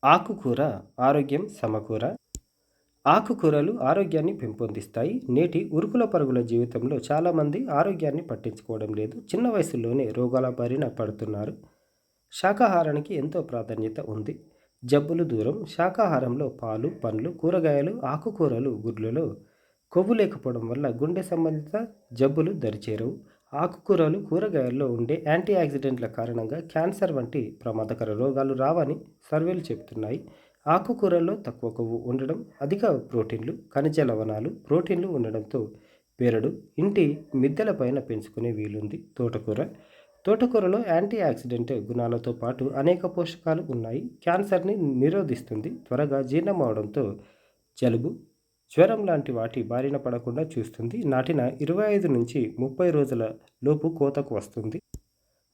ఆకుకూర ఆరోగ్యం సమకూర. ఆకుకూరలు ఆరోగ్యాన్ని పెంపొందిస్తాయి. నేటి ఉరుకుల పరుగుల జీవితంలో చాలామంది ఆరోగ్యాన్ని పట్టించుకోవడం లేదు. చిన్న వయసులోనే రోగాల బారిన పడుతున్నారు. శాకాహారానికి ఎంతో ప్రాధాన్యత ఉంది. జబ్బులు దూరం. శాకాహారంలో పాలు, పండ్లు, కూరగాయలు, ఆకుకూరలు, గుడ్లలో కొవ్వు లేకపోవడం వల్ల గుండె సంబంధిత జబ్బులు దరిచేరవు. ఆకుకూరలు, కూరగాయల్లో ఉండే యాంటీ ఆక్సిడెంట్ల కారణంగా క్యాన్సర్ వంటి ప్రమాదకర రోగాలు రావని సర్వేలు చెబుతున్నాయి. ఆకుకూరల్లో తక్కువ కొవ్వు ఉండడం, అధిక ప్రోటీన్లు, ఖనిజ లవణాలు, ప్రోటీన్లు ఉండడంతో బెరడు, ఇంటి మిద్దెల పైన పెంచుకునే వీలుంది. తోటకూరలో యాంటీ ఆక్సిడెంట్ గుణాలతో పాటు అనేక పోషకాలు ఉన్నాయి. క్యాన్సర్ని నిరోధిస్తుంది. త్వరగా జీర్ణం అవడంతో జలుబు, జ్వరం లాంటి వాటి బారిన పడకుండా చూస్తుంది. నాటిన 25 నుంచి 30 రోజుల లోపు కోతకు వస్తుంది.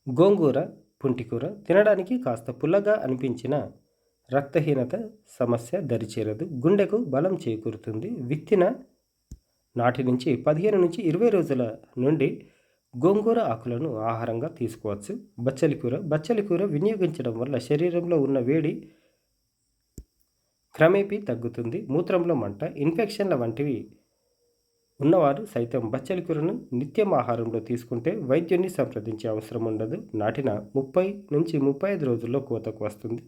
గోంగూర, పుంటికూర తినడానికి కాస్త పుల్లగా అనిపించిన రక్తహీనత సమస్య దరిచేరదు. గుండెకు బలం చేకూరుతుంది. విత్తిన నాటి నుంచి 15 నుంచి 20 రోజుల నుండి గోంగూర ఆకులను ఆహారంగా తీసుకోవచ్చు. బచ్చలి కూర వినియోగించడం వల్ల శరీరంలో ఉన్న వేడి క్రమేపీ తగ్గుతుంది. మూత్రంలో మంట, ఇన్ఫెక్షన్ల వంటివి ఉన్నవారు సైతం బచ్చలి కూరను నిత్యం ఆహారంలో తీసుకుంటే వైద్యుని సంప్రదించే అవసరం ఉండదు. నాటిన 30 నుంచి 35 రోజుల్లో కోతకు వస్తుంది.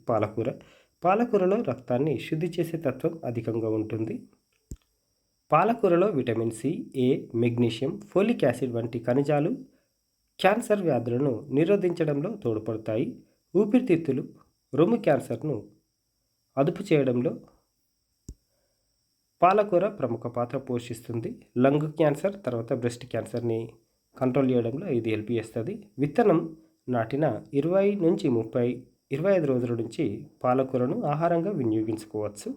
పాలకూరలో రక్తాన్ని శుద్ధి చేసే తత్వం అధికంగా ఉంటుంది. పాలకూరలో విటమిన్ సి, ఏ, మెగ్నీషియం, ఫోలిక్ యాసిడ్ వంటి ఖనిజాలు క్యాన్సర్ వ్యాధులను నిరోధించడంలో తోడ్పడతాయి. ఊపిరితిత్తులు, రొమ్ము క్యాన్సర్ను అదుపు చేయడంలో పాలకూర ప్రముఖ పాత్ర పోషిస్తుంది. లంగ్ క్యాన్సర్, తర్వాత బ్రెస్ట్ క్యాన్సర్ని కంట్రోల్ చేయడంలో ఇది హెల్ప్ చేస్తుంది. విత్తనం నాటిన 20 నుంచి 25 రోజుల నుంచి పాలకూరను ఆహారంగా వినియోగించుకోవచ్చు.